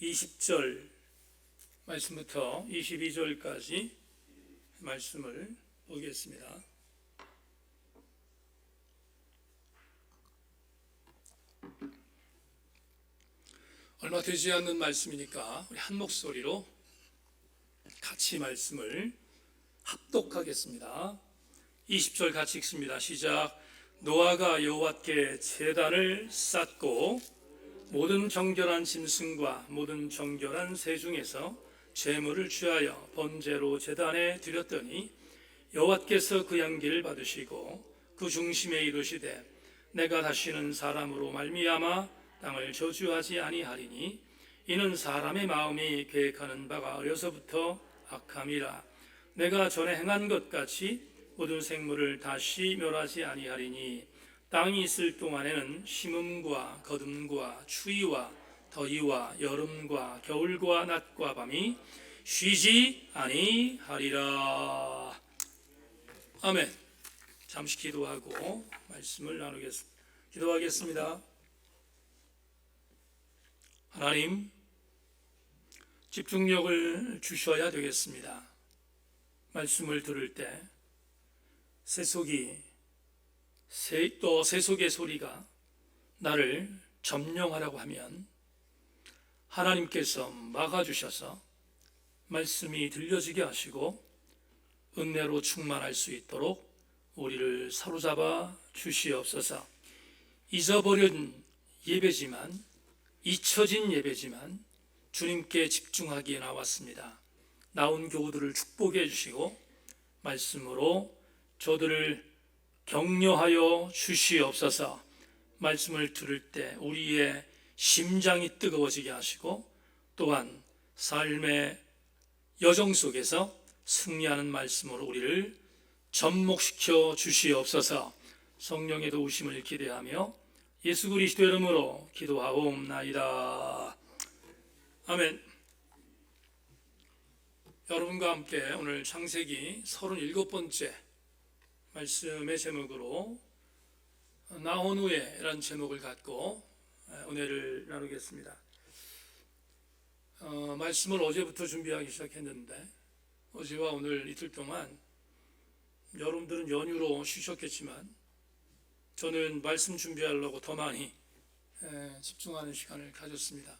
20절 말씀부터 22절까지 말씀을 보겠습니다. 얼마 되지 않는 말씀이니까 우리 한 목소리로 같이 말씀을 합독하겠습니다. 20절 같이 읽습니다. 시작. 노아가 여호와께 제단을 쌓고 모든 정결한 짐승과 모든 정결한 새 중에서 제물을 취하여 번제로 제단에 드렸더니 여호와께서 그 향기를 받으시고 그 중심에 이르시되 내가 다시는 사람으로 말미암아 땅을 저주하지 아니하리니 이는 사람의 마음이 계획하는 바가 어려서부터 악함이라. 내가 전에 행한 것 같이 모든 생물을 다시 멸하지 아니하리니 땅이 있을 동안에는 심음과 거듭과 추위와 더위와 여름과 겨울과 낮과 밤이 쉬지 아니하리라. 아멘. 잠시 기도하고 말씀을 나누겠습니다. 기도하겠습니다. 하나님, 집중력을 주셔야 되겠습니다. 말씀을 들을 때 또 새속의 소리가 나를 점령하려고 하면 하나님께서 막아주셔서 말씀이 들려지게 하시고 은혜로 충만할 수 있도록 우리를 사로잡아 주시옵소서. 잊어버린 예배지만, 잊혀진 예배지만 주님께 집중하기에 나왔습니다. 나온 교우들을 축복해 주시고 말씀으로 저들을 격려하여 주시옵소서. 말씀을 들을 때 우리의 심장이 뜨거워지게 하시고 또한 삶의 여정 속에서 승리하는 말씀으로 우리를 접목시켜 주시옵소서. 성령의 도우심을 기대하며 예수 그리스도 이름으로 기도하옵나이다. 아멘. 여러분과 함께 오늘 창세기 37번째 말씀의 제목으로 나온 후에 라는 제목을 갖고 은혜를 나누겠습니다. 말씀을 어제부터 준비하기 시작했는데 어제와 오늘 이틀 동안 여러분들은 연휴로 쉬셨겠지만 저는 말씀 준비하려고 더 많이 집중하는 시간을 가졌습니다.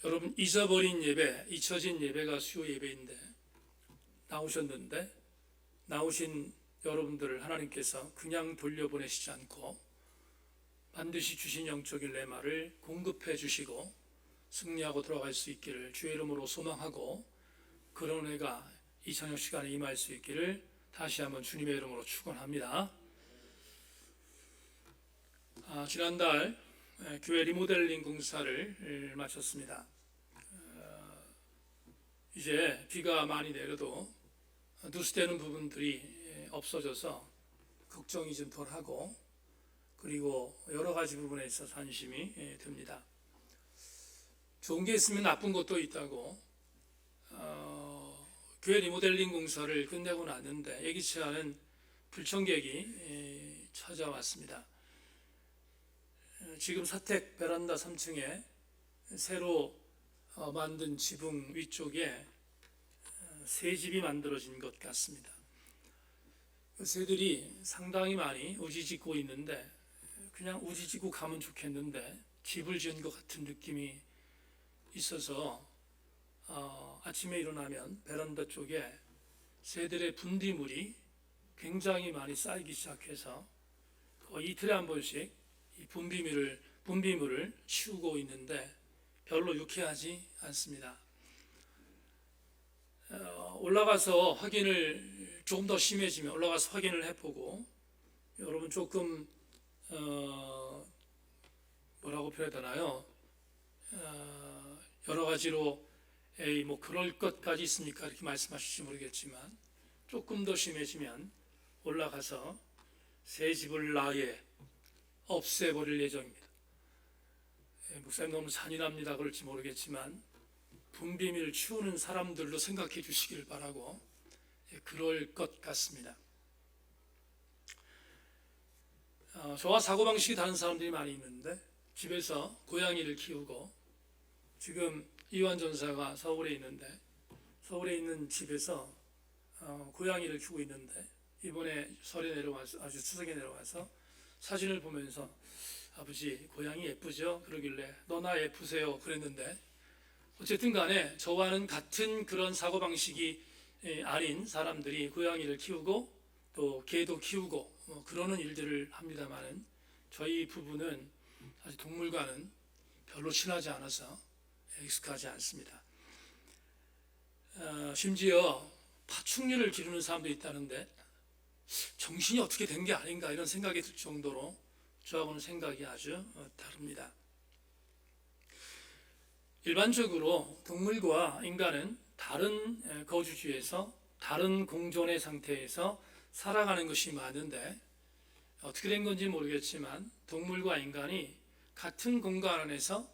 여러분, 잊어버린 예배, 잊혀진 예배가 수요 예배인데 나오신 여러분들을 하나님께서 그냥 돌려보내시지 않고 반드시 주신 영적인 레마를 공급해 주시고 승리하고 돌아갈 수 있기를 주의 이름으로 소망하고 그런 은혜가 이 저녁 시간에 임할 수 있기를 다시 한번 주님의 이름으로 축원합니다. 지난달 교회 리모델링 공사를 마쳤습니다. 이제 비가 많이 내려도 누수되는 부분들이 없어져서 걱정이 좀 덜하고 그리고 여러 가지 부분에 있어서 안심이 듭니다. 좋은 게 있으면 나쁜 것도 있다고 교회 리모델링 공사를 끝내고 났는데 예기치 않은 불청객이 찾아왔습니다. 지금 사택 베란다 3층에 새로 만든 지붕 위쪽에 새 집이 만들어진 것 같습니다. 새들이 상당히 많이 우지짓고 있는데 그냥 우지짓고 가면 좋겠는데 집을 지은 것 같은 느낌이 있어서 아침에 일어나면 베란다 쪽에 새들의 분비물이 굉장히 많이 쌓이기 시작해서 거의 이틀에 한 번씩 이 분비물을 치우고 있는데 별로 유쾌하지 않습니다. 올라가서 확인을 조금 더 심해지면 올라가서 확인을 해보고 여러분 조금 뭐라고 표현해야 되나요? 여러 가지로 뭐 그럴 것까지 있습니까? 이렇게 말씀하실지 모르겠지만 조금 더 심해지면 올라가서 새 집을 아예 없애버릴 예정입니다. 목사님 너무 잔인합니다 그럴지 모르겠지만 분비밀을 치우는 사람들로 생각해 주시길 바라고 그럴 것 같습니다. 저와 사고방식이 다른 사람들이 많이 있는데 집에서 고양이를 키우고 지금 이완 전사가 서울에 있는데 서울에 있는 집에서 고양이를 키우고 있는데 이번에 설에 내려와서 아주 추석에 내려와서 사진을 보면서 아버지 고양이 예쁘죠? 그러길래 너나 예쁘세요 그랬는데 어쨌든 간에 저와는 같은 그런 사고방식이 아닌 사람들이 고양이를 키우고 또 개도 키우고 그러는 일들을 합니다만은 저희 부부는 사실 동물과는 별로 친하지 않아서 익숙하지 않습니다. 심지어 파충류를 기르는 사람도 있다는데 정신이 어떻게 된 게 아닌가 이런 생각이 들 정도로 저하고는 생각이 아주 다릅니다. 일반적으로 동물과 인간은 다른 거주지에서 다른 공존의 상태에서 살아가는 것이 맞는데 어떻게 된 건지 모르겠지만 동물과 인간이 같은 공간 안에서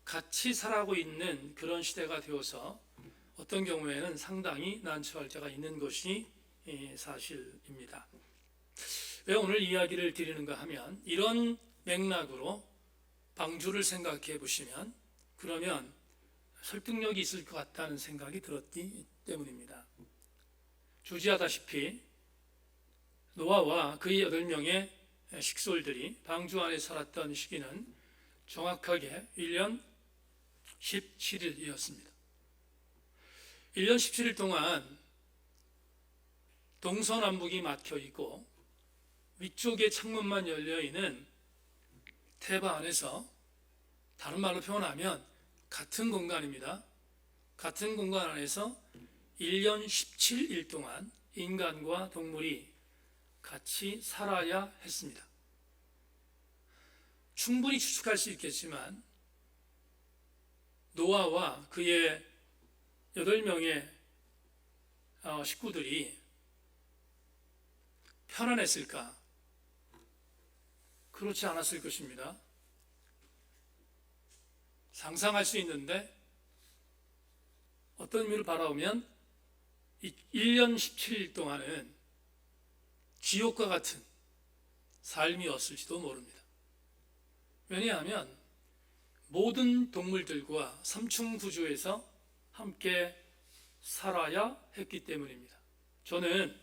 같이 살아가고 있는 그런 시대가 되어서 어떤 경우에는 상당히 난처할 때가 있는 것이 사실입니다. 왜 오늘 이야기를 드리는가 하면 이런 맥락으로 방주를 생각해 보시면 그러면 설득력이 있을 것 같다는 생각이 들었기 때문입니다. 주지하다시피 노아와 그의 8명의 식솔들이 방주 안에 살았던 시기는 정확하게 1년 17일이었습니다. 1년 17일 동안 동서남북이 막혀 있고 위쪽에 창문만 열려 있는 태바 안에서 다른 말로 표현하면 같은 공간입니다. 같은 공간 안에서 1년 17일 동안 인간과 동물이 같이 살아야 했습니다. 충분히 추측할 수 있겠지만 노아와 그의 8명의 식구들이 편안했을까? 그렇지 않았을 것입니다. 상상할 수 있는데 어떤 의미를 바라보면 1년 17일 동안은 지옥과 같은 삶이었을지도 모릅니다. 왜냐하면 모든 동물들과 삼중구조에서 함께 살아야 했기 때문입니다. 저는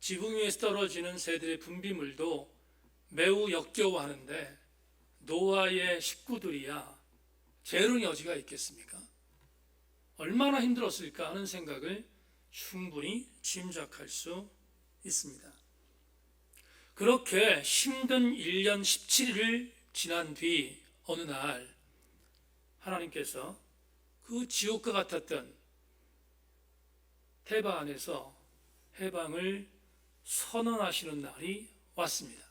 지붕 위에서 떨어지는 새들의 분비물도 매우 역겨워하는데 노아의 식구들이야 재롱의 여지가 있겠습니까? 얼마나 힘들었을까 하는 생각을 충분히 짐작할 수 있습니다. 그렇게 힘든 1년 17일을 지난 뒤 어느 날 하나님께서 그 지옥과 같았던 태바 안에서 해방을 선언하시는 날이 왔습니다.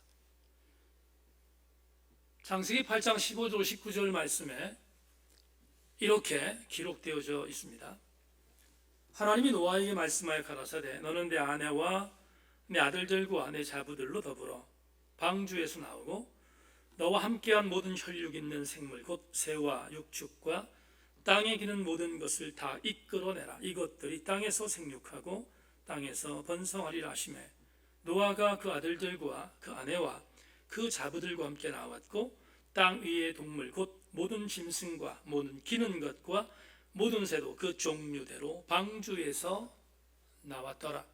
창세기 8장 15절 19절 말씀에 이렇게 기록되어져 있습니다. 하나님이 노아에게 말씀하여 가라사대 너는 내 아내와 내 아들들과 내 자부들로 더불어 방주에서 나오고 너와 함께한 모든 혈육 있는 생물 곧 새와 육축과 땅에 기는 모든 것을 다 이끌어내라. 이것들이 땅에서 생육하고 땅에서 번성하리라 하시매 노아가 그 아들들과 그 아내와 그 자부들과 함께 나왔고 땅 위의 동물 곧 모든 짐승과 모든 기는 것과 모든 새도 그 종류대로 방주에서 나왔더라.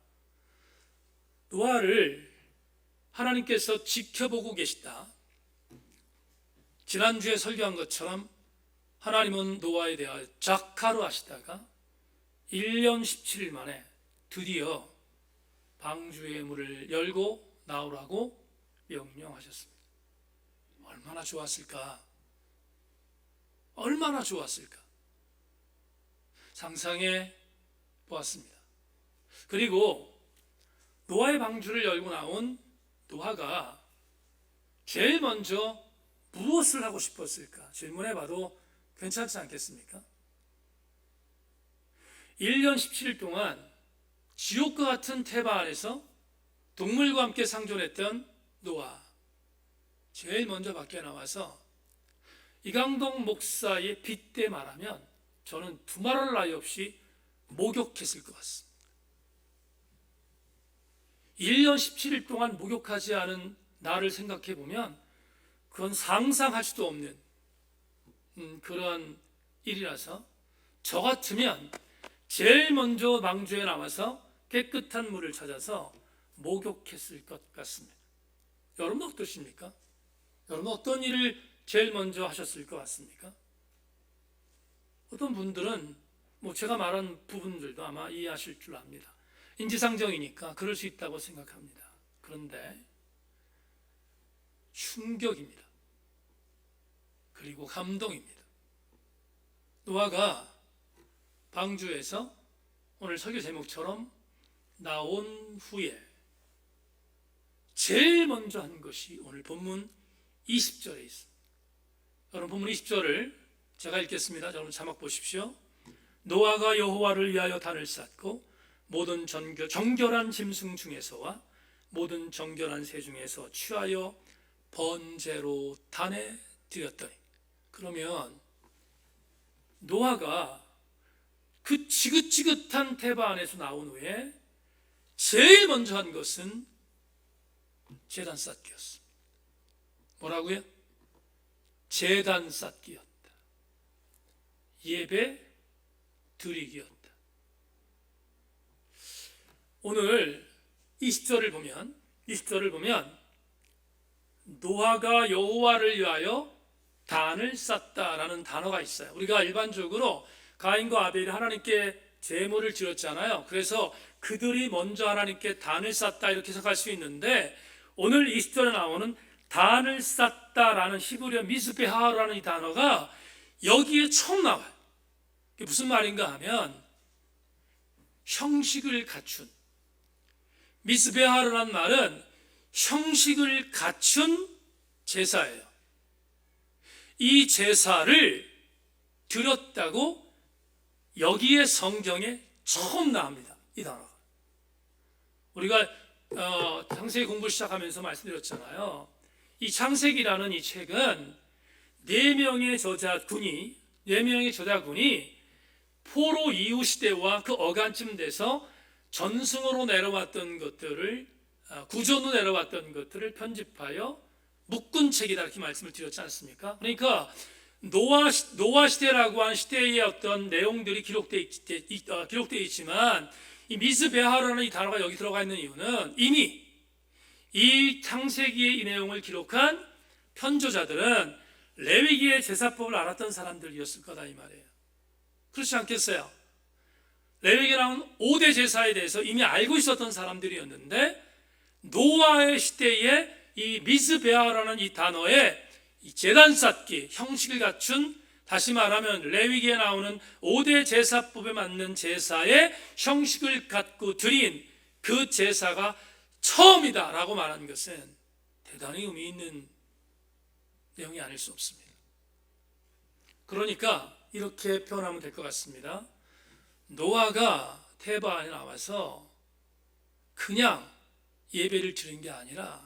노아를 하나님께서 지켜보고 계시다. 지난주에 설교한 것처럼 하나님은 노아에 대하여 작하루 하시다가 1년 17일 만에 드디어 방주의 문을 열고 나오라고 명령하셨습니다. 얼마나 좋았을까? 얼마나 좋았을까? 상상해 보았습니다. 그리고 노아의 방주를 열고 나온 노아가 제일 먼저 무엇을 하고 싶었을까? 질문해 봐도 괜찮지 않겠습니까? 1년 17일 동안 지옥과 같은 태바 안에서 동물과 함께 상존했던 노아, 제일 먼저 밖에 나와서 이강동 목사의 빗대 말하면 저는 두말할 나위 없이 목욕했을 것 같습니다. 1년 17일 동안 목욕하지 않은 나를 생각해 보면 그건 상상할 수도 없는 그런 일이라서 저 같으면 제일 먼저 망주에 나와서 깨끗한 물을 찾아서 목욕했을 것 같습니다. 여러분 어떠십니까? 여러분 어떤 일을 제일 먼저 하셨을 것 같습니까? 어떤 분들은 제가 말한 부분들도 아마 이해하실 줄 압니다. 인지상정이니까 그럴 수 있다고 생각합니다. 그런데 충격입니다. 그리고 감동입니다. 노아가 방주에서 오늘 설교 제목처럼 나온 후에 제일 먼저 한 것이 오늘 본문 20절에 있습니다. 여러분 본문 20절을 제가 읽겠습니다. 여러분 자막 보십시오. 노아가 여호와를 위하여 단을 쌓고 모든 정결한 짐승 중에서와 모든 정결한 새 중에서 취하여 번제로 단에 드렸더니, 그러면 노아가 그 지긋지긋한 태바 안에서 나온 후에 제일 먼저 한 것은 제단 쌓기였습니다. 뭐라고요? 제단 쌓기였다. 예배 드리기였다. 오늘 20절을 보면 노아가 여호와를 위하여 단을 쌓다라는 단어가 있어요. 우리가 일반적으로 가인과 아벨이 하나님께 제물을 드렸잖아요. 그래서 그들이 먼저 하나님께 단을 쌓다 이렇게 생각할 수 있는데, 오늘 20절에 나오는 단을 쌓다라는 히브리어 미스베하라는 이 단어가 여기에 처음 나와요. 그게 무슨 말인가 하면 형식을 갖춘, 미스베하라는 말은 형식을 갖춘 제사예요. 이 제사를 드렸다고 여기에 성경에 처음 나옵니다. 이 단어가. 우리가 창세기 공부 시작하면서 말씀드렸잖아요. 이 창세기라는 이 책은 네 명의 저자군이 포로 이후 시대와 그 어간쯤 돼서 전승으로 내려왔던 것들을, 구전으로 내려왔던 것들을 편집하여 묶은 책이다 이렇게 말씀을 드렸지 않습니까? 그러니까 노아 시대라고 한 시대의 어떤 내용들이 기록되어 있지만, 이 미스베하라는 이 단어가 여기 들어가 있는 이유는 이미 이 창세기의 이 내용을 기록한 편조자들은 레위기의 제사법을 알았던 사람들이었을 거다 이 말이에요. 그렇지 않겠어요? 레위기에 나온 5대 제사에 대해서 이미 알고 있었던 사람들이었는데, 노아의 시대에 이 미스베하라는 이 단어에 이 제단 쌓기, 형식을 갖춘, 다시 말하면 레위기에 나오는 5대 제사법에 맞는 제사의 형식을 갖고 드린 그 제사가 처음이다 라고 말한 것은 대단히 의미 있는 내용이 아닐 수 없습니다. 그러니까 이렇게 표현하면 될 것 같습니다. 노아가 태바 안에 나와서 그냥 예배를 드린 게 아니라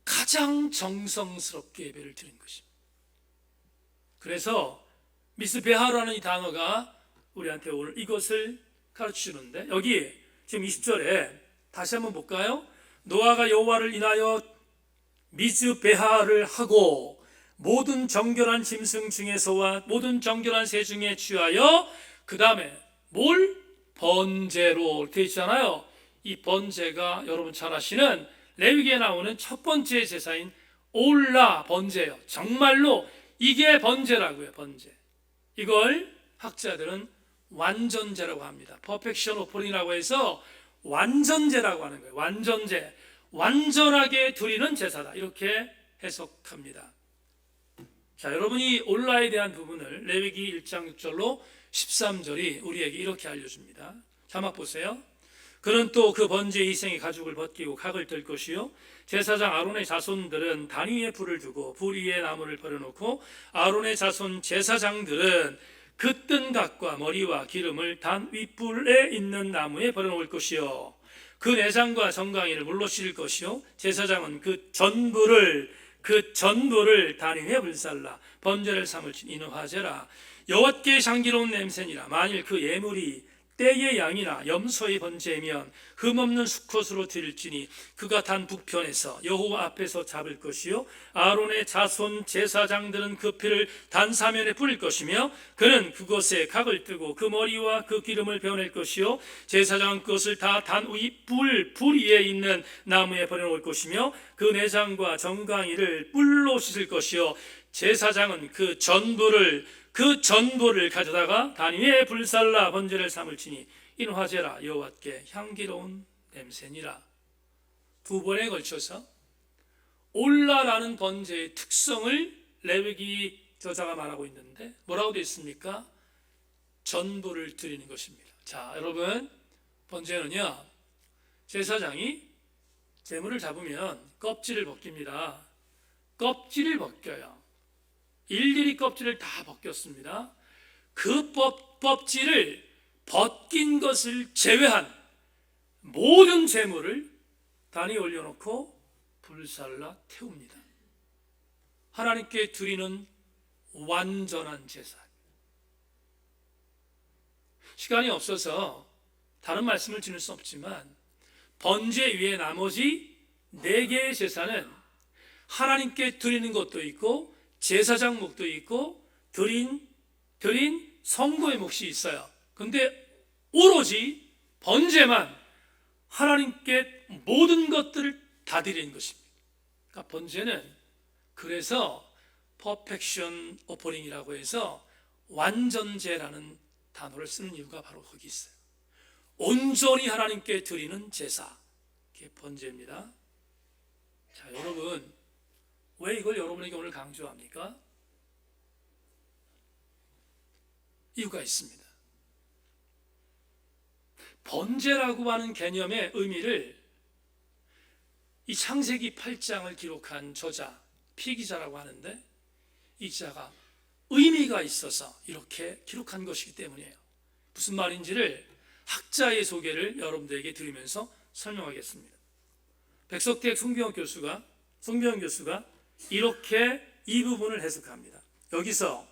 가장 정성스럽게 예배를 드린 것입니다. 그래서 미스베하라는 이 단어가 우리한테 오늘 이것을 가르치는데, 여기 지금 20절에 다시 한번 볼까요? 노아가 여호와를 인하여 미스베하를 하고 모든 정결한 짐승 중에서와 모든 정결한 새 중에 취하여, 그 다음에 뭘? 번제로 되어 있잖아요. 이 번제가 여러분 잘 아시는 레위기에 나오는 첫 번째 제사인 올라 번제예요. 정말로 이게 번제라고요. 번제. 이걸 학자들은 완전제라고 합니다. 퍼펙션 오퍼링이라고 해서 완전제라고 하는 거예요. 완전제, 완전하게 드리는 제사다 이렇게 해석합니다. 자, 여러분이 올라에 대한 부분을 레위기 1장 6절로 13절이 우리에게 이렇게 알려줍니다. 자막 보세요. 그는 또 그 번제의 희생의 가죽을 벗기고 각을 뜰 것이요, 제사장 아론의 자손들은 단 위에 불을 두고 불 위에 나무를 버려놓고 아론의 자손 제사장들은 그 뜬 각과 머리와 기름을 단 윗불에 있는 나무에 버려놓을 것이요, 그 내장과 정강이를 물로 씻을 것이요, 제사장은 그 전부를 단 위에 불살라 번제를 삼을진 이는 화제라. 여호와께 향기로운 냄새니라. 만일 그 예물이 떼의 양이나 염소의 번제면 흠없는 수컷으로 드릴지니 그가 단 북편에서 여호와 앞에서 잡을 것이요 아론의 자손 제사장들은 그 피를 단 사면에 뿌릴 것이며 그는 그것에 각을 뜨고 그 머리와 그 기름을 베어낼 것이요 제사장 그것을 다 단 불 위에 있는 나무에 버려놓을 것이며 그 내장과 정강이를 뿔로 씻을 것이요 제사장은 그 전부를 가져다가 단 위에 불살라 번제를 삼을지니 이는 화제라 여호와께 향기로운 냄새니라. 두 번에 걸쳐서 올라라는 번제의 특성을 레위기 저자가 말하고 있는데 뭐라고 되어 있습니까? 전부를 드리는 것입니다. 자, 여러분, 번제는요, 제사장이 제물을 잡으면 껍질을 벗깁니다. 껍질을 벗겨요. 일일이 껍질을 다 벗겼습니다. 그 껍질을 벗긴 것을 제외한 모든 제물을 단위 올려놓고 불살라 태웁니다. 하나님께 드리는 완전한 제사. 시간이 없어서 다른 말씀을 드릴 수 없지만 번제 위에 나머지 4개의 제사는 하나님께 드리는 것도 있고 제사장 목도 있고 드린 성도의 몫이 있어요. 근데 오로지 번제만 하나님께 모든 것들을 다 드리는 것입니다. 그러니까 번제는 그래서 퍼펙션 오퍼링이라고 해서 완전제라는 단어를 쓰는 이유가 바로 거기 있어요. 온전히 하나님께 드리는 제사, 그게 번제입니다. 자, 여러분, 왜 이걸 여러분에게 오늘 강조합니까? 이유가 있습니다. 번제라고 하는 개념의 의미를 이 창세기 8장을 기록한 저자, 피기자라고 하는데 이 기자가 의미가 있어서 이렇게 기록한 것이기 때문이에요. 무슨 말인지를 학자의 소개를 여러분들에게 드리면서 설명하겠습니다. 백석대학 송병현 교수가 이렇게 이 부분을 해석합니다. 여기서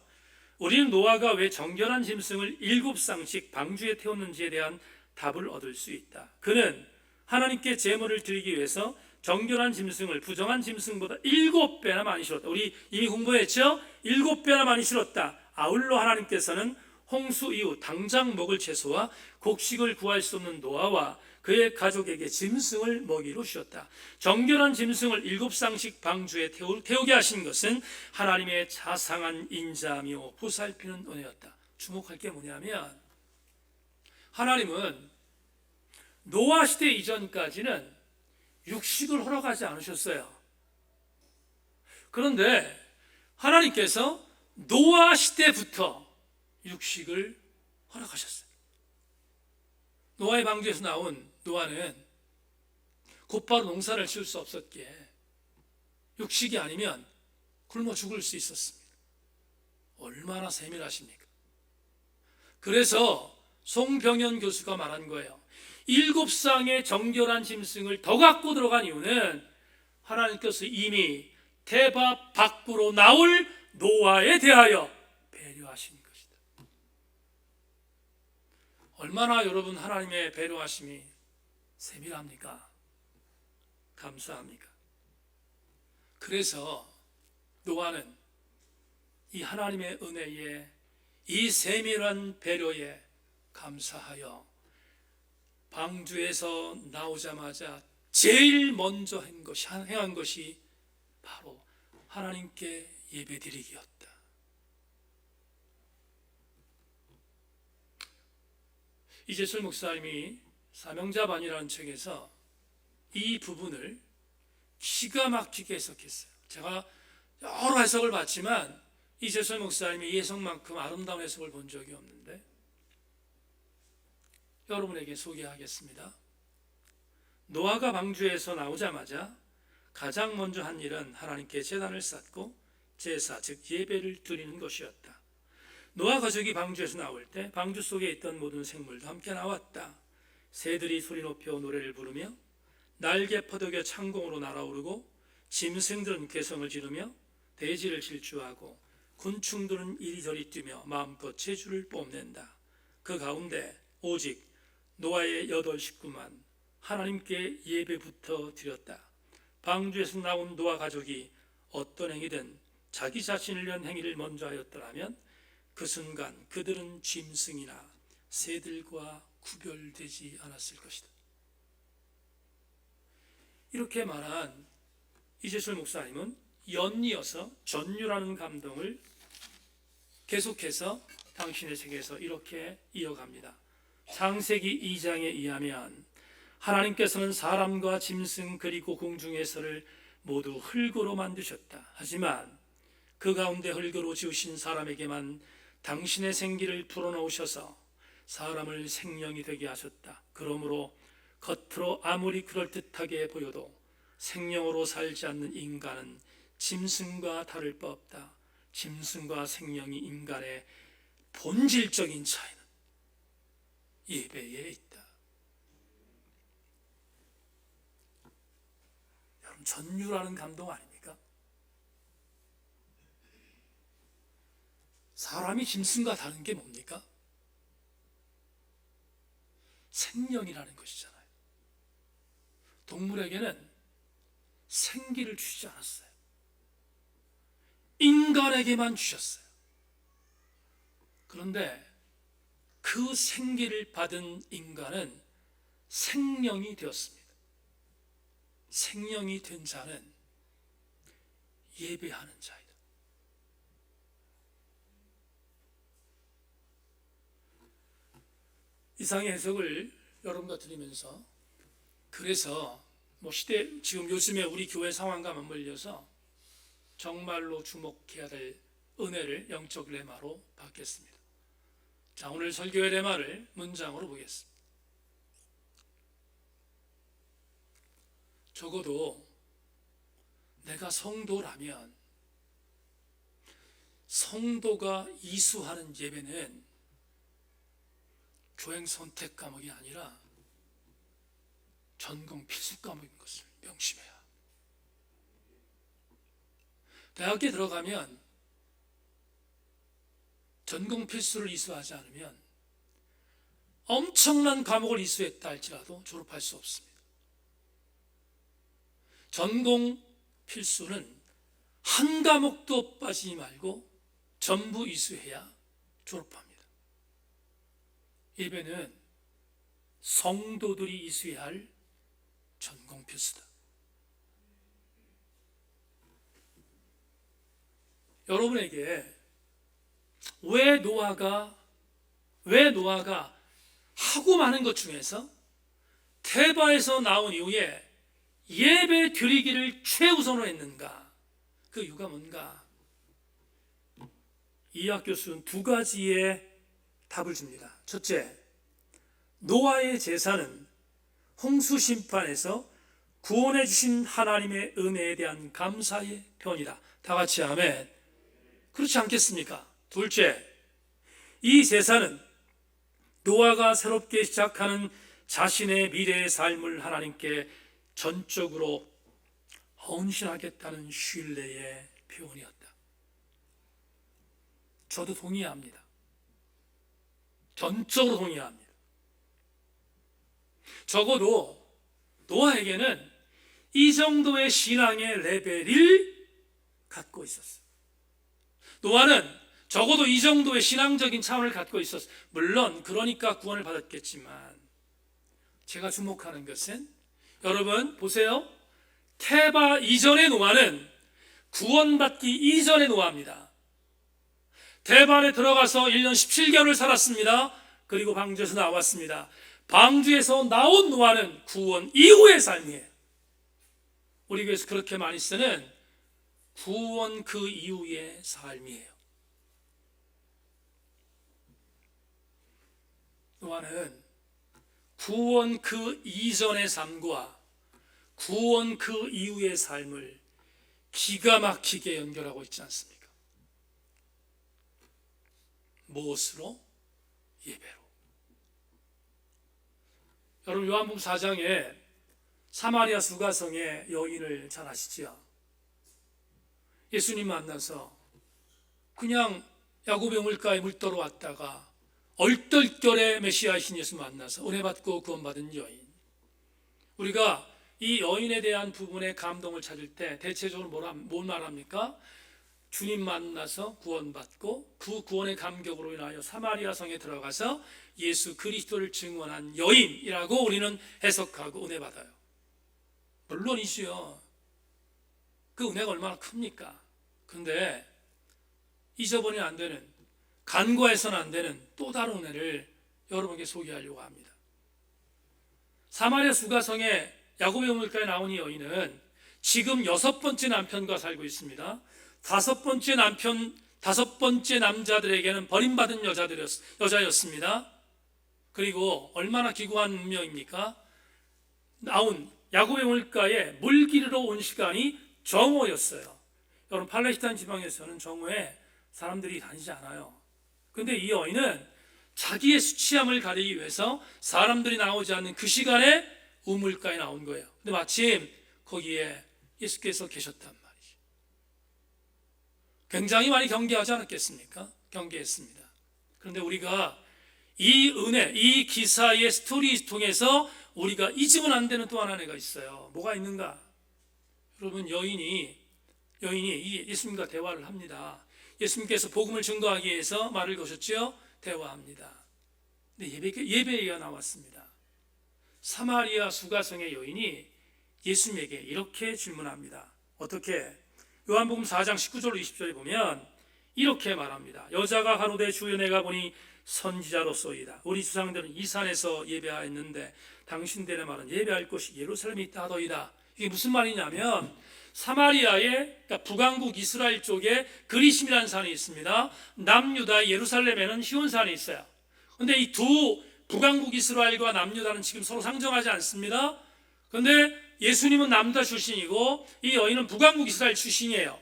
우리는 노아가 왜 정결한 짐승을 7쌍씩 방주에 태웠는지에 대한 답을 얻을 수 있다. 그는 하나님께 제물을 드리기 위해서 정결한 짐승을 부정한 짐승보다 7배나 많이 실었다. 우리 이미 공부했죠? 7배나 많이 실었다. 아울러 하나님께서는 홍수 이후 당장 먹을 채소와 곡식을 구할 수 없는 노아와 그의 가족에게 짐승을 먹이로 주셨다. 정결한 짐승을 7쌍씩 방주에 태우게 하신 것은 하나님의 자상한 인자며 보살피는 은혜였다. 주목할 게 뭐냐면 하나님은 노아 시대 이전까지는 육식을 허락하지 않으셨어요. 그런데 하나님께서 노아 시대부터 육식을 허락하셨어요. 노아의 방주에서 나온 노아는 곧바로 농사를 지을 수 없었기에 육식이 아니면 굶어 죽을 수 있었습니다. 얼마나 세밀하십니까? 그래서 송병현 교수가 말한 거예요. 7쌍의 정결한 짐승을 더 갖고 들어간 이유는 하나님께서 이미 대밥 밖으로 나올 노아에 대하여 배려하신 것이다. 얼마나 여러분 하나님의 배려하심이 세밀합니까? 감사합니까? 그래서 노아는 이 하나님의 은혜에, 이 세밀한 배려에 감사하여 방주에서 나오자마자 제일 먼저 행한 것이 바로 하나님께 예배드리기였다. 이재술 목사님이 사명자반이라는 책에서 이 부분을 기가 막히게 해석했어요. 제가 여러 해석을 봤지만 이재술 목사님이 이 해석만큼 아름다운 해석을 본 적이 없는데 여러분에게 소개하겠습니다. 노아가 방주에서 나오자마자 가장 먼저 한 일은 하나님께 제단을 쌓고 제사, 즉 예배를 드리는 것이었다. 노아 가족이 방주에서 나올 때 방주 속에 있던 모든 생물도 함께 나왔다. 새들이 소리 높여 노래를 부르며 날개 퍼덕여 창공으로 날아오르고 짐승들은 괴성을 지르며 대지를 질주하고 곤충들은 이리저리 뛰며 마음껏 제주를 뽐낸다. 그 가운데 오직 노아의 8 식구만 하나님께 예배부터 드렸다. 방주에서 나온 노아 가족이 어떤 행위든 자기 자신을 위한 행위를 먼저 하였더라면 그 순간 그들은 짐승이나 새들과 구별되지 않았을 것이다. 이렇게 말한 이재철 목사님은 연이어서 전율하는 감동을 계속해서 당신의 책에서 이렇게 이어갑니다. 창세기 2장에 의하면 하나님께서는 사람과 짐승 그리고 공중에서를 모두 흙으로 만드셨다. 하지만 그 가운데 흙으로 지으신 사람에게만 당신의 생기를 불어넣으셔서 사람을 생명이 되게 하셨다. 그러므로 겉으로 아무리 그럴듯하게 보여도 생명으로 살지 않는 인간은 짐승과 다를 바 없다. 짐승과 생명이 인간의 본질적인 차이는 예배에 있다. 여러분, 전율하는 감동 아닙니까? 사람이 짐승과 다른 게 뭡니까? 생명이라는 것이잖아요. 동물에게는 생기를 주시지 않았어요. 인간에게만 주셨어요. 그런데 그 생기를 받은 인간은 생명이 되었습니다. 생명이 된 자는 예배하는 자이다. 이상의 해석을 여러분과 드리면서, 그래서 시대 지금 요즘에 우리 교회 상황과 맞물려서 정말로 주목해야 될 은혜를 영적 레마로 받겠습니다. 자, 오늘 설교의 레마를 문장으로 보겠습니다. 적어도 내가 성도라면 성도가 이수하는 예배는 교행 선택 과목이 아니라 전공 필수 과목인 것을 명심해야. 대학에 들어가면 전공 필수를 이수하지 않으면 엄청난 과목을 이수했다 할지라도 졸업할 수 없습니다. 전공 필수는 한 과목도 빠지지 말고 전부 이수해야 졸업합니다. 예배는 성도들이 이수해야 할 전공 필수다. 여러분에게 왜 노아가 하고 많은 것 중에서 테바에서 나온 이후에 예배 드리기를 최우선으로 했는가? 그 이유가 뭔가? 이학 교수는 2가지의 답을 줍니다. 첫째, 노아의 제사는 홍수 심판에서 구원해 주신 하나님의 은혜에 대한 감사의 표현이다. 다 같이 아멘. 그렇지 않겠습니까? 둘째, 이 제사는 노아가 새롭게 시작하는 자신의 미래의 삶을 하나님께 전적으로 헌신하겠다는 신뢰의 표현이었다. 저도 동의합니다. 전적으로 동의합니다. 적어도 노아에게는 이 정도의 신앙의 레벨을 갖고 있었어요. 노아는 적어도 이 정도의 신앙적인 차원을 갖고 있었어요. 물론 그러니까 구원을 받았겠지만, 제가 주목하는 것은, 여러분 보세요. 테바 이전의 노아는 구원받기 이전의 노아입니다. 테바 안에 들어가서 1년 17개월을 살았습니다. 그리고 방주에서 나왔습니다. 방주에서 나온 노아는 구원 이후의 삶이에요. 우리 교회에서 그렇게 많이 쓰는 구원 그 이후의 삶이에요. 노아는 구원 그 이전의 삶과 구원 그 이후의 삶을 기가 막히게 연결하고 있지 않습니까? 무엇으로? 예배로. 여러분, 요한복음 4장에 사마리아 수가성의 여인을 잘 아시지요? 예수님 만나서 그냥 야곱의 물가에 물 떠러 왔다가 얼떨결에 메시아이신 예수 만나서 은혜 받고 구원받은 여인. 우리가 이 여인에 대한 부분의 감동을 찾을 때 대체적으로 뭘 말합니까? 주님 만나서 구원받고 그 구원의 감격으로 인하여 사마리아 성에 들어가서 예수 그리스도를 증언한 여인이라고 우리는 해석하고 은혜 받아요. 물론이지요. 그 은혜가 얼마나 큽니까? 근데 잊어버리면 안 되는, 간과해서는 안 되는 또 다른 은혜를 여러분께 소개하려고 합니다. 사마리아 수가성에 야곱의 우물가에 나온 이 여인은 지금 6번째 남편과 살고 있습니다. 5번째 남자들에게는 버림받은 여자였습니다. 그리고 얼마나 기구한 운명입니까? 나온 야곱의 우물가에 물 기르러 온 시간이 정오였어요. 여러분, 팔레스타인 지방에서는 정오에 사람들이 다니지 않아요. 근데 이 여인은 자기의 수치함을 가리기 위해서 사람들이 나오지 않는 그 시간에 우물가에 나온 거예요. 근데 마침 거기에 예수께서 계셨단 말이죠. 굉장히 많이 경계하지 않았겠습니까? 경계했습니다. 그런데 우리가 이 은혜, 이 기사의 스토리 통해서 우리가 잊으면 안 되는 또 하나가 있어요. 뭐가 있는가? 여러분, 여인이 예수님과 대화를 합니다. 예수님께서 복음을 증거하기 위해서 말을 거셨죠? 대화합니다. 근데 예배가 나왔습니다. 사마리아 수가성의 여인이 예수님에게 이렇게 질문합니다. 어떻게? 요한복음 4장 19절로 20절에 보면 이렇게 말합니다. 여자가 가로되 주여, 내가 보니 선지자로소이다. 우리 조상들은 이 산에서 예배하였는데 당신들의 말은 예배할 곳이 예루살렘에 있다 하더이다. 이게 무슨 말이냐면 사마리아의, 그러니까 북왕국 이스라엘 쪽에 그리심이라는 산이 있습니다. 남유다 예루살렘에는 시온산이 있어요. 그런데 이 두 북왕국 이스라엘과 남유다는 지금 서로 상정하지 않습니다. 그런데 예수님은 남유다 출신이고 이 여인은 북왕국 이스라엘 출신이에요.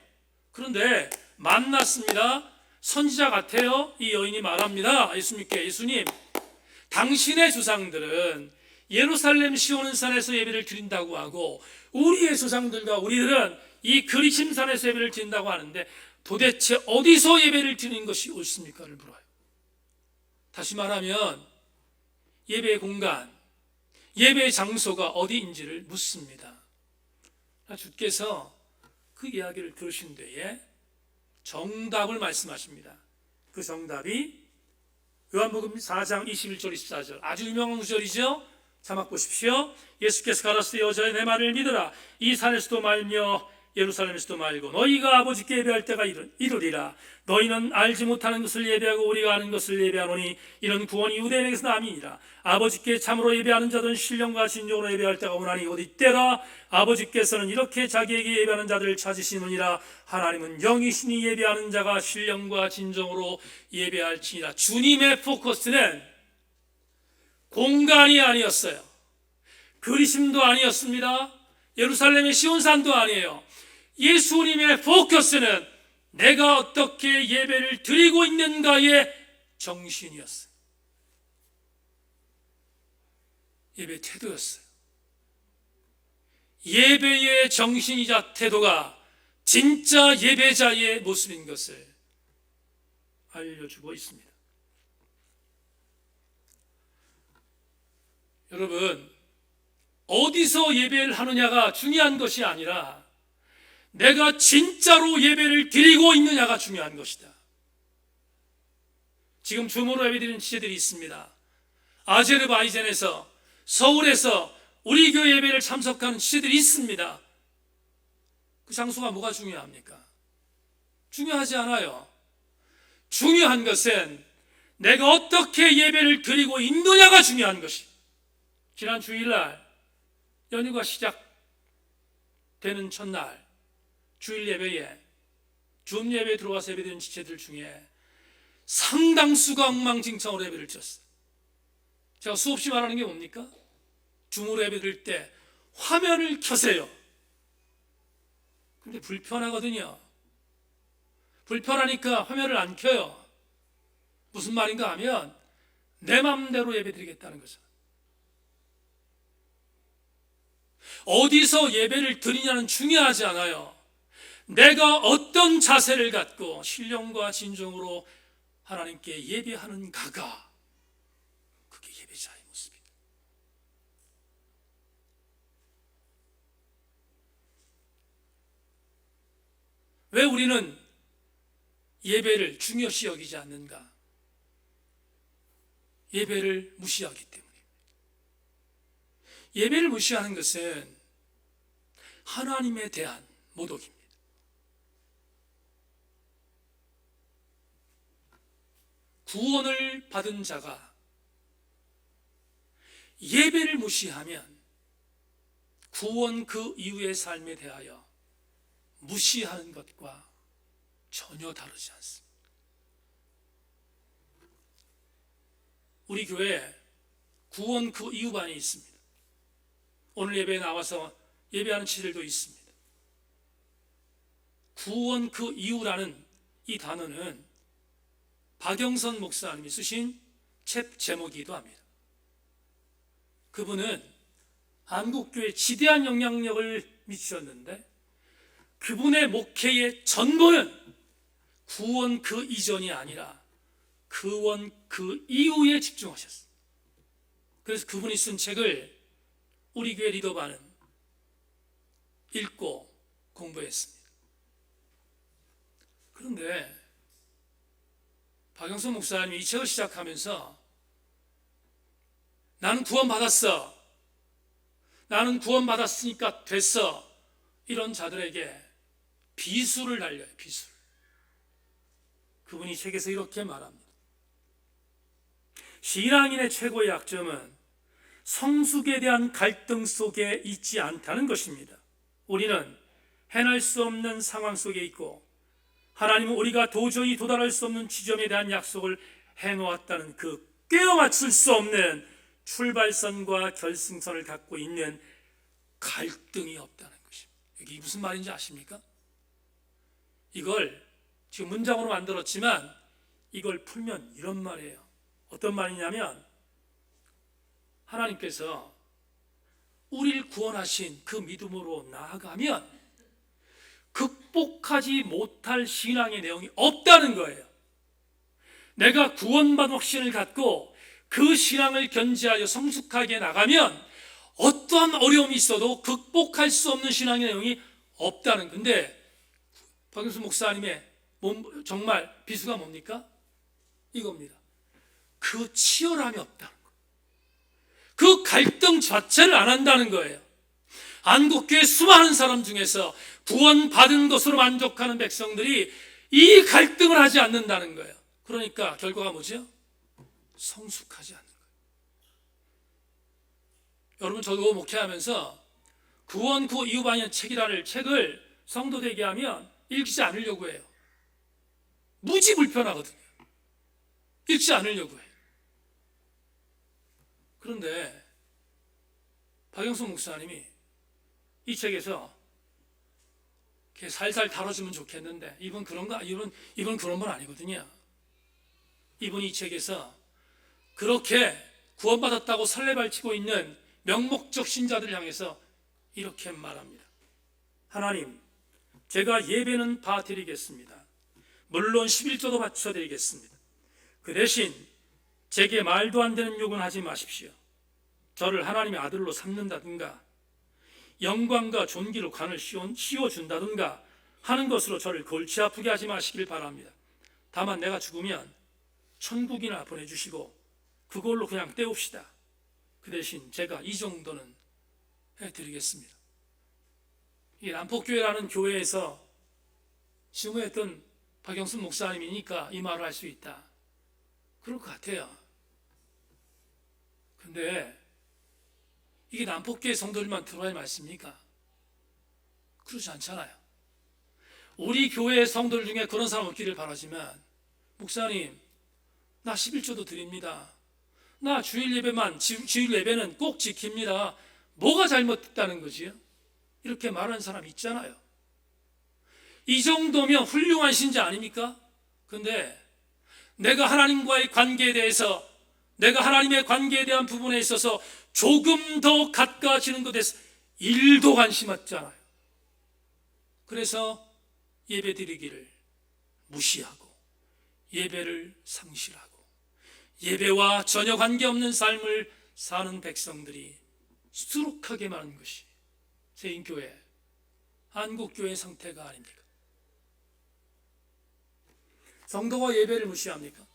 그런데 만났습니다. 선지자 같아요. 이 여인이 말합니다. 예수님께, 예수님, 당신의 조상들은 예루살렘 시온산에서 예배를 드린다고 하고 우리의 조상들과 우리들은 이 그리심산에서 예배를 드린다고 하는데 도대체 어디서 예배를 드리는 것이 옳습니까를 물어요. 다시 말하면 예배의 공간, 예배의 장소가 어디인지를 묻습니다. 주께서 그 이야기를 들으신 뒤에 정답을 말씀하십니다. 그 정답이 요한복음 4장 21절 24절, 아주 유명한 구절이죠. 자막 보십시오. 예수께서 가라사대 여자여, 내 말을 믿으라. 이 산에서도 말며 예루살렘에서도 말고 너희가 아버지께 예배할 때가 이르리라. 너희는 알지 못하는 것을 예배하고 우리가 아는 것을 예배하노니 이런 구원이 유대인에게서 남이니라. 아버지께 참으로 예배하는 자들은 신령과 진정으로 예배할 때가 오나니 곧 이때라. 아버지께서는 이렇게 자기에게 예배하는 자들을 찾으시느니라. 하나님은 영이시니 예배하는 자가 신령과 진정으로 예배할지니라. 주님의 포커스는 공간이 아니었어요. 그리심도 아니었습니다. 예루살렘의 시온산도 아니에요. 예수님의 포커스는 내가 어떻게 예배를 드리고 있는가의 정신이었어요. 예배 태도였어요. 예배의 정신이자 태도가 진짜 예배자의 모습인 것을 알려주고 있습니다. 여러분, 어디서 예배를 하느냐가 중요한 것이 아니라 내가 진짜로 예배를 드리고 있느냐가 중요한 것이다. 지금 줌으로 예배드리는 지체들이 있습니다. 아제르바이잔에서, 서울에서 우리 교회 예배를 참석하는 지체들이 있습니다. 그 장소가 뭐가 중요합니까? 중요하지 않아요. 중요한 것은 내가 어떻게 예배를 드리고 있느냐가 중요한 것이. 지난 주일날 연휴가 시작되는 첫날 주일 예배에 줌 예배에 들어와서 예배드리는 지체들 중에 상당수가 엉망진창으로 예배를 드렸어요. 제가 수없이 말하는 게 뭡니까? 줌으로 예배드릴 때 화면을 켜세요. 근데 불편하거든요. 불편하니까 화면을 안 켜요. 무슨 말인가 하면 내 마음대로 예배드리겠다는 거죠. 어디서 예배를 드리냐는 중요하지 않아요. 내가 어떤 자세를 갖고 신령과 진정으로 하나님께 예배하는가가 그게 예배자의 모습이에요. 왜 우리는 예배를 중요시 여기지 않는가? 예배를 무시하기 때문에. 예배를 무시하는 것은 하나님에 대한 모독입니다. 구원을 받은 자가 예배를 무시하면 구원 그 이후의 삶에 대하여 무시하는 것과 전혀 다르지 않습니다. 우리 교회에 구원 그 이후 반이 있습니다. 오늘 예배에 나와서 예배하는 친구들도 있습니다. 구원 그 이후라는 이 단어는 박영선 목사님이 쓰신 책 제목이기도 합니다. 그분은 한국교회에 지대한 영향력을 미쳤는데 그분의 목회의 전부는 구원 그 이전이 아니라 구원 그 이후에 집중하셨어요. 그래서 그분이 쓴 책을 우리 교회 리더반은 읽고 공부했습니다. 그런데 박영선 목사님이 이 책을 시작하면서 나는 구원받았어, 나는 구원받았으니까 됐어, 이런 자들에게 비수를 날려요. 비수를. 그분이 책에서 이렇게 말합니다. 신앙인의 최고의 약점은 성숙에 대한 갈등 속에 있지 않다는 것입니다. 우리는 해낼 수 없는 상황 속에 있고 하나님은 우리가 도저히 도달할 수 없는 지점에 대한 약속을 해놓았다는 그 꿰어 맞출 수 없는 출발선과 결승선을 갖고 있는 갈등이 없다는 것입니다. 이게 무슨 말인지 아십니까? 이걸 지금 문장으로 만들었지만 이걸 풀면 이런 말이에요. 어떤 말이냐면 하나님께서 우리를 구원하신 그 믿음으로 나아가면 극복하지 못할 신앙의 내용이 없다는 거예요. 내가 구원받은 확신을 갖고 그 신앙을 견지하여 성숙하게 나가면 어떠한 어려움이 있어도 극복할 수 없는 신앙의 내용이 없다는 건데 박영수 목사님의 정말 비수가 뭡니까? 이겁니다. 그 치열함이 없다는 거예요. 그 갈등 자체를 안 한다는 거예요. 한국교회 수많은 사람 중에서 구원받은 것으로 만족하는 백성들이 이 갈등을 하지 않는다는 거예요. 그러니까 결과가 뭐죠? 성숙하지 않는 거예요. 여러분, 저도 목회하면서 구원 그 이후 반이라는 책이라는 책을 성도되게 하면 읽지 않으려고 해요. 무지 불편하거든요. 읽지 않으려고 해요. 그런데 박영수 목사님이 이 책에서 이렇게 살살 다뤄주면 좋겠는데 이분 그런가? 이분 그런 분 아니거든요. 이분이 이 책에서 그렇게 구원받았다고 설레발치고 있는 명목적 신자들을 향해서 이렇게 말합니다. 하나님, 제가 예배는 다 드리겠습니다. 물론 11조도 바쳐드리겠습니다. 그 대신 제게 말도 안 되는 욕은 하지 마십시오. 저를 하나님의 아들로 삼는다든가 영광과 존귀로 관을 씌워준다든가 하는 것으로 저를 골치 아프게 하지 마시길 바랍니다. 다만 내가 죽으면 천국이나 보내주시고 그걸로 그냥 때웁시다. 그 대신 제가 이 정도는 해드리겠습니다. 이 남포교회라는 교회에서 신무했던 박영순 목사님이니까 이 말을 할 수 있다. 그럴 것 같아요. 근데 이게 남포교회 성도들만 들어야 할 말씀입니까? 그렇지 않잖아요. 우리 교회 성도들 중에 그런 사람 없기를 바라지만, 목사님, 나 11조도 드립니다. 나 주일 예배는 꼭 지킵니다. 뭐가 잘못됐다는 거지요? 이렇게 말하는 사람 있잖아요. 이 정도면 훌륭한 신자 아닙니까? 근데 내가 하나님과의 관계에 대해서, 내가 하나님의 관계에 대한 부분에 있어서 조금 더 가까워지는 것에 대해서 1도 관심 없잖아요. 그래서 예배 드리기를 무시하고 예배를 상실하고 예배와 전혀 관계없는 삶을 사는 백성들이 수두룩하게 많은 것이 세인교회, 한국교회 상태가 아닙니까? 성도가 예배를 무시합니까?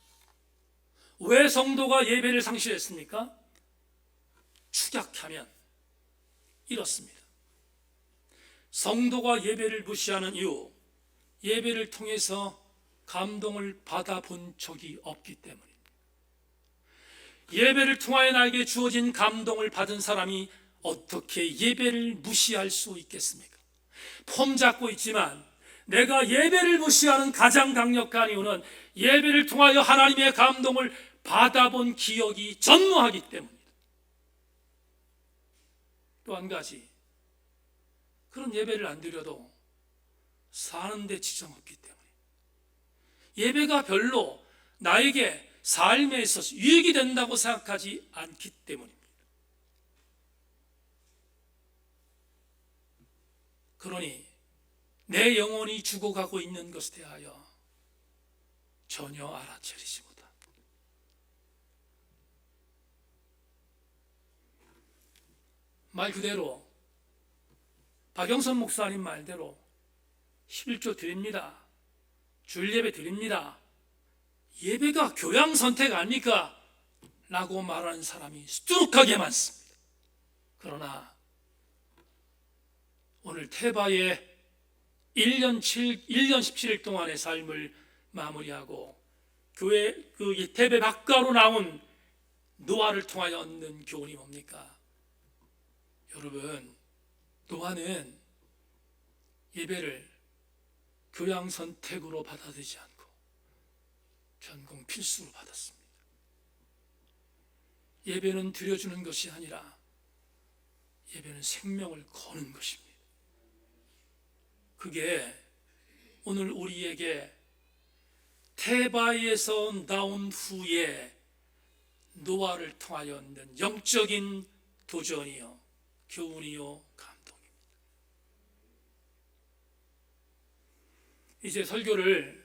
왜 성도가 예배를 상실했습니까? 축약하면 이렇습니다. 성도가 예배를 무시하는 이유, 예배를 통해서 감동을 받아본 적이 없기 때문입니다. 예배를 통하여 나에게 주어진 감동을 받은 사람이 어떻게 예배를 무시할 수 있겠습니까? 폼 잡고 있지만 내가 예배를 무시하는 가장 강력한 이유는 예배를 통하여 하나님의 감동을 받아본 기억이 전무하기 때문입니다. 또 한 가지, 그런 예배를 안 드려도 사는데 지장 없기 때문에 예배가 별로 나에게 삶에 있어서 유익이 된다고 생각하지 않기 때문입니다. 그러니 내 영혼이 죽어가고 있는 것에 대하여 전혀 알아차리지 못합니다. 말 그대로 박영선 목사님 말대로 11조 드립니다. 주일예배 드립니다. 예배가 교양 선택 아닙니까? 라고 말하는 사람이 수두룩하게 많습니다. 그러나 오늘 테바의 1년 17일 동안의 삶을 마무리하고 교회 그 테베 밖으로 나온 노아를 통하여 얻는 교훈이 뭡니까? 여러분, 노아는 예배를 교양 선택으로 받아들이지 않고 전공 필수로 받았습니다. 예배는 드려주는 것이 아니라 예배는 생명을 거는 것입니다. 그게 오늘 우리에게 테바에서 나온 후에 노아를 통하여 얻는 영적인 도전이요, 교훈이요, 감동입니다. 이제 설교를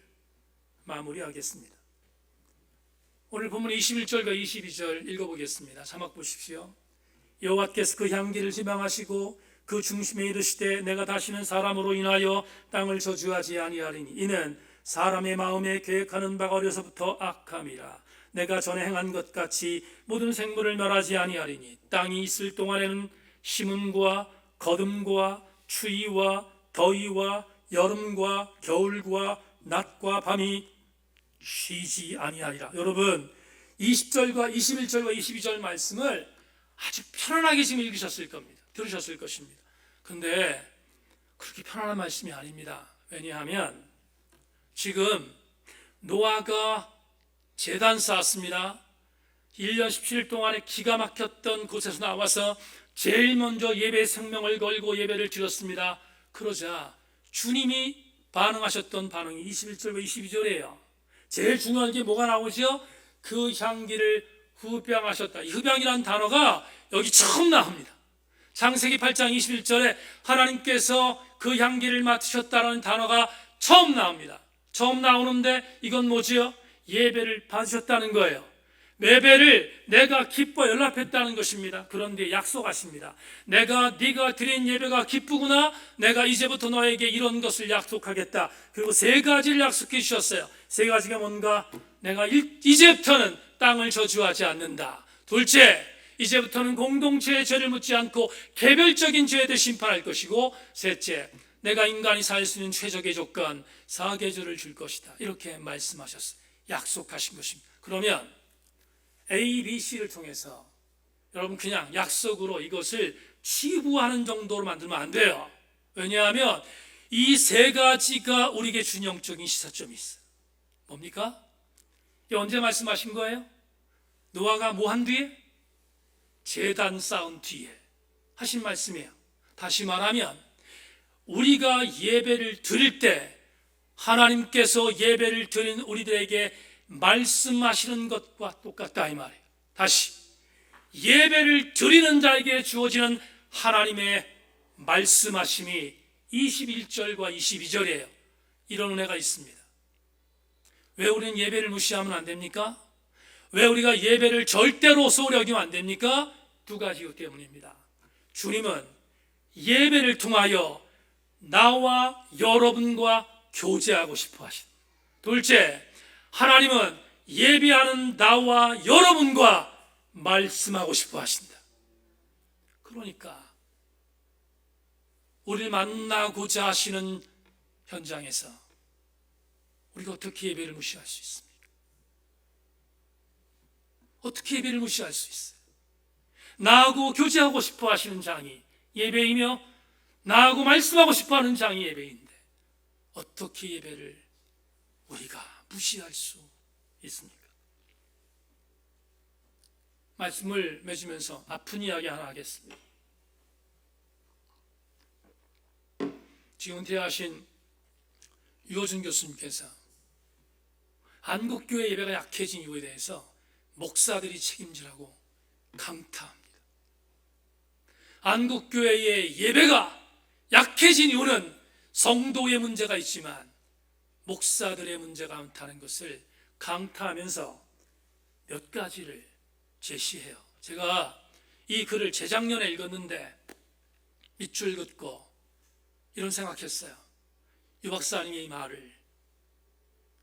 마무리하겠습니다. 오늘 본문 21절과 22절 읽어보겠습니다. 자막 보십시오. 여호와께서 그 향기를 지망하시고 그 중심에 이르시되 내가 다시는 사람으로 인하여 땅을 저주하지 아니하리니 이는 사람의 마음에 계획하는 바가 어려서부터 악함이라. 내가 전에 행한 것 같이 모든 생물을 멸하지 아니하리니 땅이 있을 동안에는 심음과 거듭과 추위와 더위와 여름과 겨울과 낮과 밤이 쉬지 아니하리라. 여러분, 20절과 21절과 22절 말씀을 아주 편안하게 지금 읽으셨을 겁니다. 들으셨을 것입니다. 근데 그렇게 편안한 말씀이 아닙니다. 왜냐하면 지금 노아가 제단 쌓았습니다. 1년 17일 동안에 기가 막혔던 곳에서 나와서 제일 먼저 예배의 생명을 걸고 예배를 드렸습니다. 그러자 주님이 반응하셨던 반응이 21절과 22절이에요. 제일 중요한 게 뭐가 나오죠? 그 향기를 흡양하셨다. 이 흡양이라는 단어가 여기 처음 나옵니다. 창세기 8장 21절에 하나님께서 그 향기를 맡으셨다는 단어가 처음 나옵니다. 처음 나오는데 이건 뭐지요? 예배를 받으셨다는 거예요. 예배를 내가 기뻐 연락했다는 것입니다. 그런데 약속하십니다. 네가 드린 예배가 기쁘구나. 내가 이제부터 너에게 이런 것을 약속하겠다. 그리고 세 가지를 약속해 주셨어요. 세 가지가 뭔가? 내가 이제부터는 땅을 저주하지 않는다. 둘째, 이제부터는 공동체의 죄를 묻지 않고 개별적인 죄들 심판할 것이고, 셋째, 내가 인간이 살 수 있는 최적의 조건 사계절을 줄 것이다. 이렇게 말씀하셨어요. 약속하신 것입니다. 그러면 A, B, C를 통해서 여러분 그냥 약속으로 이것을 치부하는 정도로 만들면 안 돼요. 왜냐하면 이 세 가지가 우리에게 준영적인 시사점이 있어요. 뭡니까? 이게 언제 말씀하신 거예요? 노아가 뭐 한 뒤에? 제단 쌓은 뒤에 하신 말씀이에요. 다시 말하면 우리가 예배를 드릴 때 하나님께서 예배를 드린 우리들에게 말씀하시는 것과 똑같다 이 말이에요. 다시, 예배를 드리는 자에게 주어지는 하나님의 말씀하심이 21절과 22절이에요. 이런 은혜가 있습니다. 왜 우리는 예배를 무시하면 안 됩니까? 왜 우리가 예배를 절대로 소홀히 여기면 안 됩니까? 두 가지 이유 때문입니다. 주님은 예배를 통하여 나와 여러분과 교제하고 싶어 하신다. 둘째, 하나님은 예배하는 나와 여러분과 말씀하고 싶어 하신다. 그러니까 우리를 만나고자 하시는 현장에서 우리가 어떻게 예배를 무시할 수 있습니까? 어떻게 예배를 무시할 수 있어요? 나하고 교제하고 싶어 하시는 장이 예배이며 나하고 말씀하고 싶어 하는 장이 예배인데 어떻게 예배를 우리가 무시할 수 있습니까? 말씀을 맺으면서 아픈 이야기 하나 하겠습니다. 지금 은퇴하신 유호준 교수님께서 한국교회 예배가 약해진 이유에 대해서 목사들이 책임지라고 강타합니다. 한국교회의 예배가 약해진 이유는 성도의 문제가 있지만 목사들의 문제가 많다는 것을 강타하면서 몇 가지를 제시해요. 제가 이 글을 재작년에 읽었는데 밑줄 긋고 이런 생각했어요. 유 박사님의 이 말을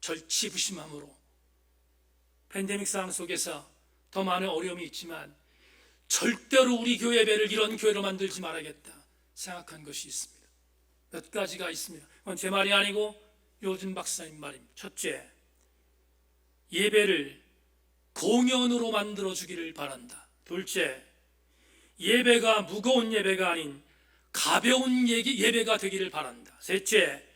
절치부심함으로 팬데믹 상황 속에서 더 많은 어려움이 있지만 절대로 우리 교회 예배를 이런 교회로 만들지 말아야겠다 생각한 것이 있습니다. 몇 가지가 있습니다. 그건 제 말이 아니고 요즘 박사님 말입니다. 첫째, 예배를 공연으로 만들어주기를 바란다. 둘째, 예배가 무거운 예배가 아닌 가벼운 예배가 되기를 바란다. 셋째,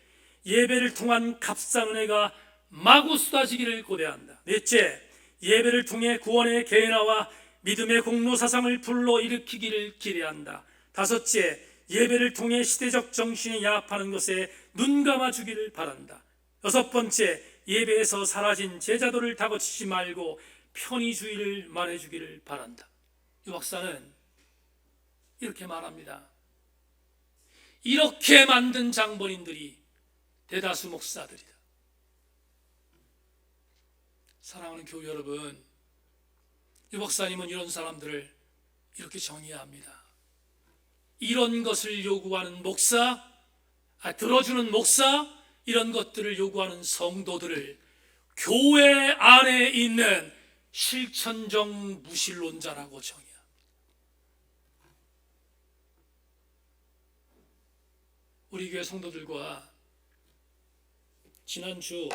예배를 통한 값싼 은혜가 마구 쏟아지기를 고대한다. 넷째, 예배를 통해 구원의 개인화와 믿음의 공로 사상을 불러일으키기를 기대한다. 다섯째, 예배를 통해 시대적 정신이 야합하는 것에 눈 감아주기를 바란다. 여섯 번째, 예배에서 사라진 제자도를 다그치지 말고 편의주의를 말해주기를 바란다. 이 박사는 이렇게 말합니다. 이렇게 만든 장본인들이 대다수 목사들이다. 사랑하는 교회 여러분, 이 박사님은 이런 사람들을 이렇게 정의해야 합니다. 이런 것을 요구하는 목사, 들어주는 목사, 이런 것들을 요구하는 성도들을 교회 안에 있는 실천적 무신론자라고 정의합니다. 우리 교회 성도들과 지난주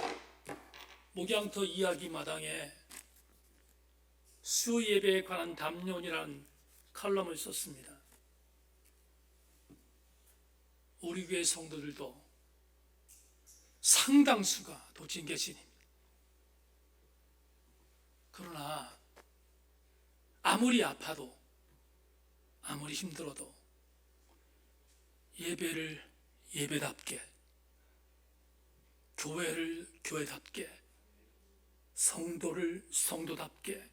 목양터 이야기 마당에 수예배에 관한 담론이라는 칼럼을 썼습니다. 우리 교회 성도들도 상당수가 도찐개신입니다. 그러나 아무리 아파도 아무리 힘들어도 예배를 예배답게, 교회를 교회답게, 성도를 성도답게,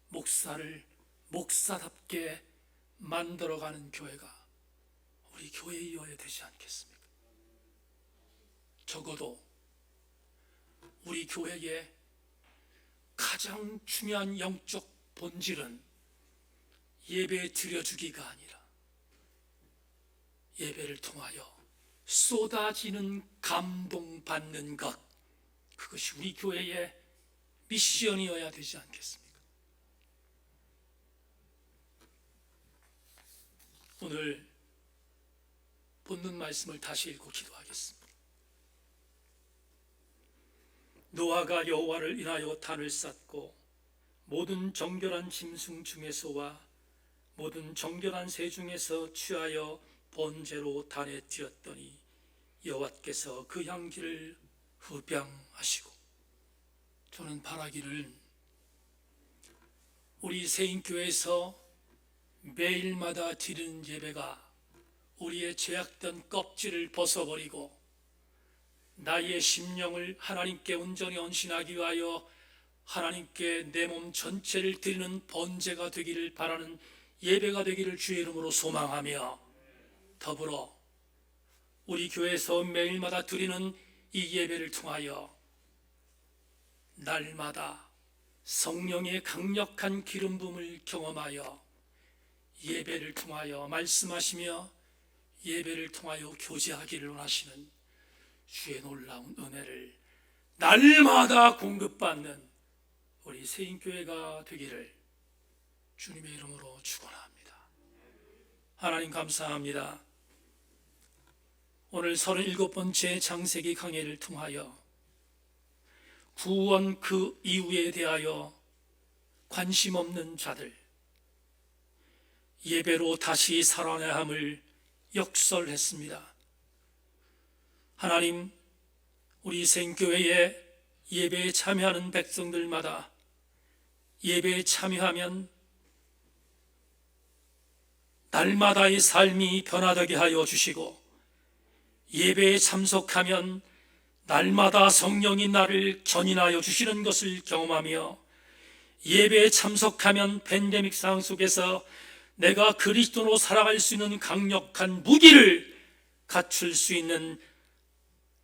목사를 목사답게 만들어가는 교회가 우리 교회이어야 되지 않겠습니까? 적어도 우리 교회의 가장 중요한 영적 본질은 예배 드려주기가 아니라 예배를 통하여 쏟아지는 감동받는 것, 그것이 우리 교회의 미션이어야 되지 않겠습니까? 오늘 본문 말씀을 다시 읽고 기도하겠습니다. 노아가 여호와를 인하여 단을 쌓고 모든 정결한 짐승 중에서와 모든 정결한 새 중에서 취하여 번제로 단에 띄었더니 여호와께서 그 향기를 흡양하시고, 저는 바라기를 우리 세인교회에서 매일마다 드리는 예배가 우리의 죄악된 껍질을 벗어버리고 나의 심령을 하나님께 온전히 헌신하기 위하여 하나님께 내 몸 전체를 드리는 번제가 되기를 바라는 예배가 되기를 주의 이름으로 소망하며, 더불어 우리 교회에서 매일마다 드리는 이 예배를 통하여 날마다 성령의 강력한 기름 부음을 경험하여 예배를 통하여 말씀하시며 예배를 통하여 교제하기를 원하시는 주의 놀라운 은혜를 날마다 공급받는 우리 세인교회가 되기를 주님의 이름으로 축원합니다. 하나님 감사합니다. 오늘 37번째 창세기 강해를 통하여 구원 그 이후에 대하여 관심 없는 자들, 예배로 다시 살아나야 함을 역설했습니다. 하나님, 우리 생교회에 예배에 참여하는 백성들마다 예배에 참여하면 날마다의 삶이 변화되게 하여 주시고, 예배에 참석하면 날마다 성령이 나를 견인하여 주시는 것을 경험하며, 예배에 참석하면 팬데믹 상황 속에서 내가 그리스도로 살아갈 수 있는 강력한 무기를 갖출 수 있는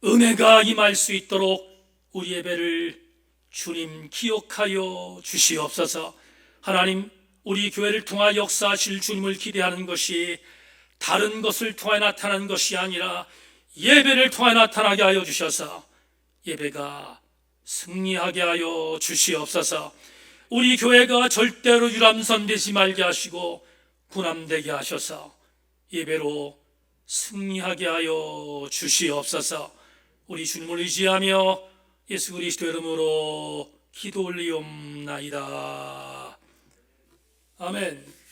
은혜가 임할 수 있도록 우리 예배를 주님 기억하여 주시옵소서. 하나님, 우리 교회를 통하여 역사하실 주님을 기대하는 것이 다른 것을 통하여 나타나는 것이 아니라 예배를 통하여 나타나게 하여 주셔서 예배가 승리하게 하여 주시옵소서. 우리 교회가 절대로 유람선되지 말게 하시고 군함되게 하셔서 예배로 승리하게 하여 주시옵소서. 우리 주님을 의지하며 예수 그리스도 이름으로 기도 올리옵나이다. 아멘.